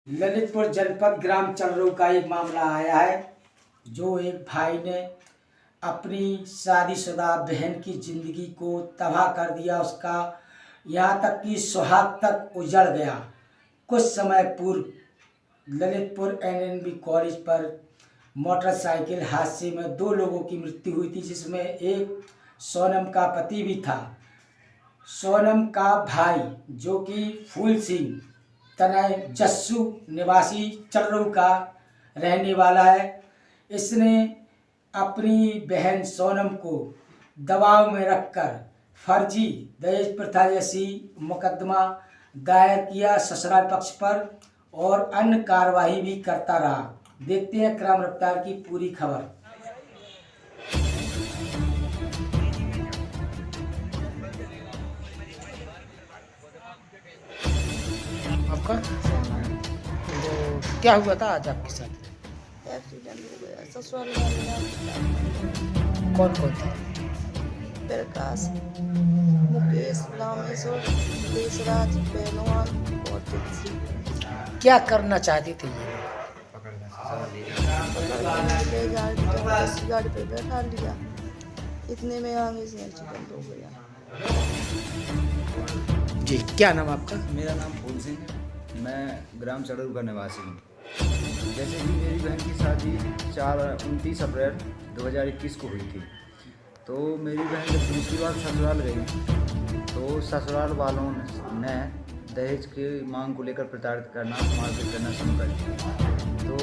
ललितपुर जनपद ग्राम चलरू का एक मामला आया है, जो एक भाई ने अपनी शादीशुदा बहन की ज़िंदगी को तबाह कर दिया। उसका यहाँ तक कि सुहाग तक उजड़ गया। कुछ समय पूर्व ललितपुर एनएनबी कॉलेज पर मोटरसाइकिल हादसे में 2 लोगों की मृत्यु हुई थी, जिसमें एक सोनम का पति भी था। सोनम का भाई जो कि फूल सिंह तनय जस्सू निवासी चर्रू का रहने वाला है, इसने अपनी बहन सोनम को दबाव में रखकर फर्जी दहेज प्रथा जैसी मुकदमा दायर किया ससुराल पक्ष पर और अन्य कार्रवाई भी करता रहा। देखते हैं क्रम रफ्तार की पूरी खबर। आपका तो क्या हुआ था आज आपके साथ? एक्सीडेंट हो गया। ससुराल वाले कौन कौन था? प्रकाश, मुकेश, रामेश्वर, देशराज, पहलवान और तुलसी। क्या करना चाहते थे ये? ले गाड़ी पे बैठा लिया, इतने में आगे से एक्सीडेंट हो गया। जी, क्या नाम आपका? मेरा नाम फूल सिंह है। मैं ग्राम चड़रू का निवासी हूँ। जैसे कि मेरी बहन की शादी 29 अप्रैल 2021 को हुई थी, तो मेरी बहन जब दूसरी बार ससुराल गई तो ससुराल वालों ने दहेज की मांग को लेकर प्रताड़ित करना, मारपीट करना शुरू कर दिया। तो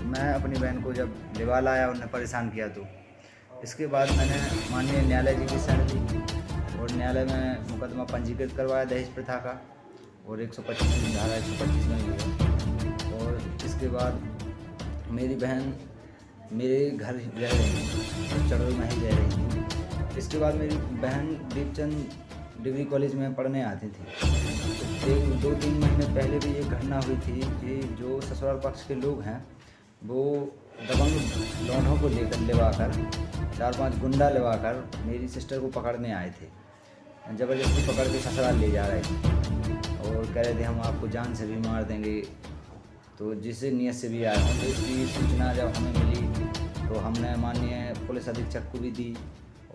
मैं अपनी बहन को जब लेवा लाया, उन्हें परेशान किया, तो इसके बाद मैंने माननीय न्यायालय जी की शरण ली और न्यायालय में मुकदमा पंजीकृत करवाया दहेज प्रथा का, और 125 धारा 125 में भी है। और इसके बाद मेरी बहन मेरे घर रह रही थी, चड़रू में ही रह रही थी। इसके बाद मेरी बहन दीपचंद डिग्री कॉलेज में पढ़ने आती थी। तो 2-3 महीने पहले भी ये घटना हुई थी कि जो ससुराल पक्ष के लोग हैं वो दबंग लौंडों को लेकर लेवाकर 4-5 गुंडा लेवाकर मेरी सिस्टर को पकड़ने आए थे। ज़बरदस्ती पकड़ के ससुराल ले जा रहे थे और कह रहे थे हम आपको जान से भी मार देंगे। तो जिस नीयत से भी आए हों, तो इसकी सूचना जब हमें मिली तो हमने माननीय पुलिस अधीक्षक को भी दी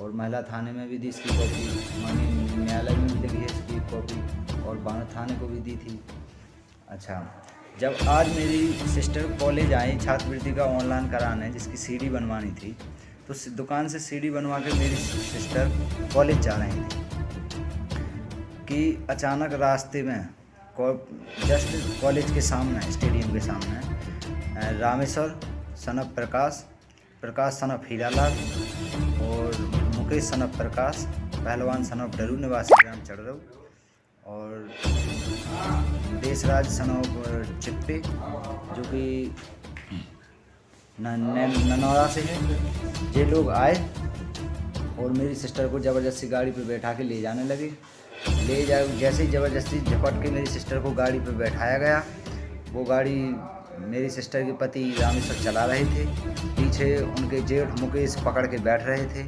और महिला थाने में भी दी इसकी कॉपी, माननीय न्यायालय में भी लगी है इसकी कॉपी, और बाण थाने को भी दी थी। अच्छा, जब आज मेरी सिस्टर कॉलेज आई छात्रवृत्ति का ऑनलाइन कराने, जिसकी सीडी बनवानी थी, तो दुकान से सीडी बनवा के मेरी सिस्टर कॉलेज जा रही थी कि अचानक रास्ते में जस्ट कॉलेज के सामने, स्टेडियम के सामने रामेश्वर सनफ प्रकाश सनफ हीरालाल और मुकेश सनफ प्रकाश, पहलवान सनफ डरू निवासी ग्राम चड़रू, और देशराज सनफ चिप्पे जो कि ननौरा से है, ये लोग आए और मेरी सिस्टर को ज़बरदस्ती गाड़ी पे बैठा के ले जाने लगे। जैसे ही ज़बरदस्ती झपट के मेरी सिस्टर को गाड़ी पे बैठाया गया, वो गाड़ी मेरी सिस्टर के पति रामेश्वर चला रहे थे, पीछे उनके जेठ मुकेश पकड़ के बैठ रहे थे।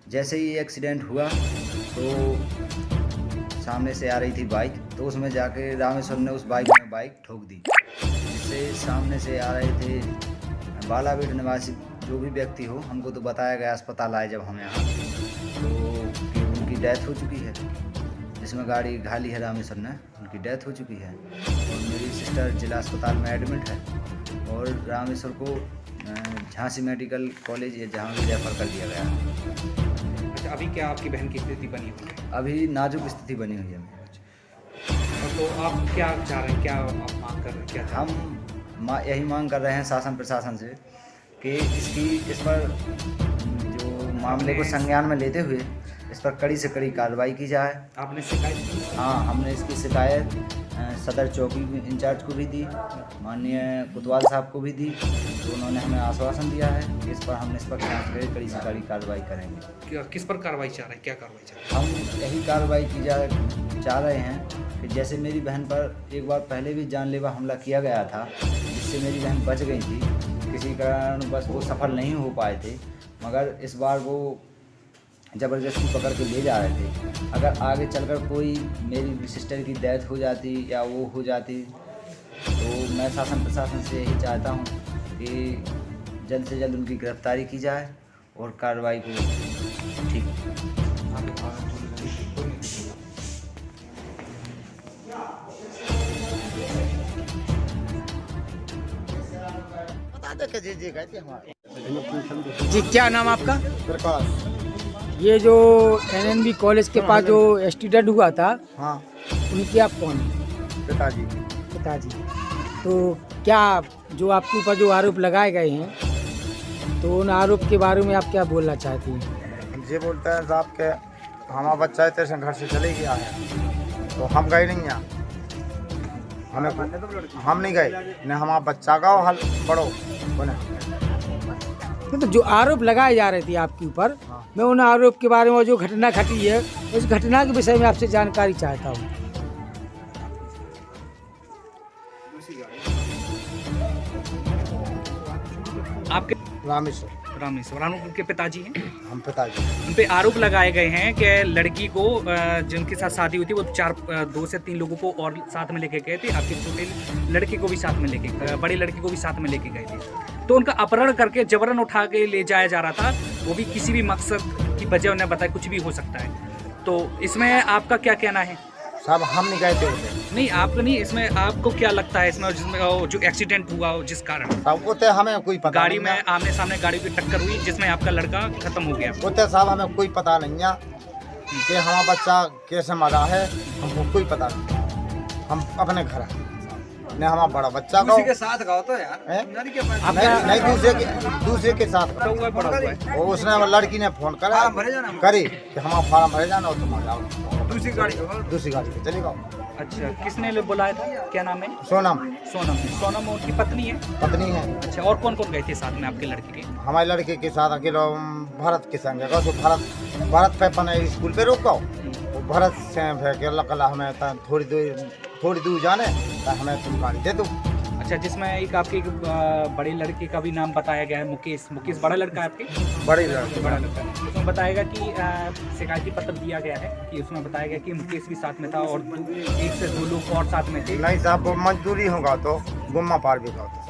जैसे ही एक्सीडेंट हुआ तो सामने से आ रही थी बाइक, तो उसमें जाके रामेश्वर ने उस बाइक में बाइक ठोक दी, जिससे सामने से आ रहे थे बालाबेट निवासी जो भी व्यक्ति हो, हमको तो बताया गया अस्पताल आए जब हम यहाँ, तो उनकी डेथ हो चुकी है, जिसमें गाड़ी घाली है रामेश्वर ने, उनकी डेथ हो चुकी है। और मेरी सिस्टर जिला अस्पताल में एडमिट है और रामेश्वर को झांसी मेडिकल कॉलेज या जहाँ भी रेफर कर दिया गया है। अच्छा, अभी क्या आपकी बहन की स्थिति बनी हुई है? अभी नाजुक स्थिति बनी हुई है मेरी। तो आप क्या चाह रहे हैं, क्या आप मांग कर रहे हैं? क्या हम यही मांग कर रहे हैं शासन प्रशासन से कि इस पर जो मामले को संज्ञान में लेते हुए इस पर कड़ी से कड़ी कार्रवाई की जाए। आपने शिकायत की? हाँ, हमने इसकी शिकायत सदर चौकी इंचार्ज को भी दी, माननीय कोतवाल साहब को भी दी, तो उन्होंने हमें आश्वासन दिया है कि इस पर हम इस पर जांच करके कड़ी से कड़ी कार्रवाई करेंगे। किस पर कार्रवाई चाह रहे हैं, क्या कार्रवाई चाह रहे हैं? हम यही कार्रवाई चाह रहे हैं कि जैसे मेरी बहन पर एक बार पहले भी जानलेवा हमला किया गया था, जिससे मेरी बहन बच गई थी, किसी कारण बस वो सफल नहीं हो पाए थे, मगर इस बार वो ज़बरदस्ती पकड़ के ले जा रहे थे। अगर आगे चलकर कोई मेरी सिस्टर की डेथ हो जाती या वो हो जाती तो मैं शासन प्रशासन से यही चाहता हूँ कि जल्द से जल्द उनकी गिरफ्तारी की जाए और कार्रवाई को ठीक। जी, क्या नाम आपका? प्रकाश। ये जो एनएनबी कॉलेज के पास जो एक्सीडेंट हुआ था, हाँ, उनके आप कौन हैं? पिताजी। पिताजी। तो क्या जो आपके ऊपर जो आरोप लगाए गए हैं, तो उन आरोप के बारे में आप क्या बोलना चाहती हैं? हम ये बोलते हैं साहब के हमारा बच्चा इतने से घर से चले गया है, तो हम गए नहीं यहाँ, हम नहीं गए न, हमारा बच्चा का हल पढ़ो बने। तो जो आरोप लगाए जा रहे थे आपके ऊपर, मैं उन आरोप के बारे में, जो घटना घटी है उस घटना के विषय में आपसे जानकारी चाहता हूँ। आपके रामेश्वर रानू के पिताजी हैं। हम पिताजी। उन पे आरोप लगाए गए हैं कि लड़की को जिनके साथ शादी हुई थी वो 2 से 3 लोगों को और साथ में लेके गए थे। आपके छोटे लड़के को भी साथ में लेके, बड़ी लड़की को भी साथ में लेके गए थे। तो उनका अपहरण करके जबरन उठा के ले जाया जा रहा था, वो भी किसी भी मकसद की वजह उन्हें बताया, कुछ भी हो सकता है। तो इसमें आपका क्या कहना है? साहब हम नहीं गए थे उसे। नहीं, आपको नहीं, इसमें आपको क्या लगता है इसमें जिसमें जो एक्सीडेंट हुआ जिस कारण साहब वो तो हमें कोई पता गाड़ी नहीं में आमने सामने गाड़ी की टक्कर हुई जिसमें आपका लड़का खत्म हो गया? वो तो साहब हमें कोई पता नहीं है कि हमारा बच्चा कैसे मरा है, हमको कोई पता नहीं। हम अपने घर हैं न, हमारा बड़ा बच्चा का के साथ गाओ तो यार नहीं दूसरे के साथ हुआ बड़ा हुआ है। वो उसने लड़की ने फोन करा करे कि हमारा फार्म भरे जाना और तुम आ जाओ दूसरी गाड़ी पे चले जाओ। अच्छा, किसने बुलाया था? क्या नाम है? सोनम। सोनम उनकी पत्नी है? पत्नी है। अच्छा, और कौन कौन गए थे साथ में आपके लड़के के? हमारे लड़के के साथ अकेले भरत के संग गए। तो भरत पे अपने स्कूल पे रोको, वो भरत से कला हमें थोड़ी दूर जाने तो हमें तुम गाड़ी दे दो। अच्छा, जिसमें एक आपके बड़े लड़के का भी नाम बताया गया है, मुकेश बड़ा लड़का है आपके? बड़ी लड़की। बड़ा लड़का। उसमें बताएगा कि शिकायती पत्र दिया गया है कि उसमें बताया गया कि मुकेश भी साथ में था और 1 से 2 लोग और साथ में थे। नहीं साहब, वो मजदूरी होगा तो गुम्मा पार भी होगा।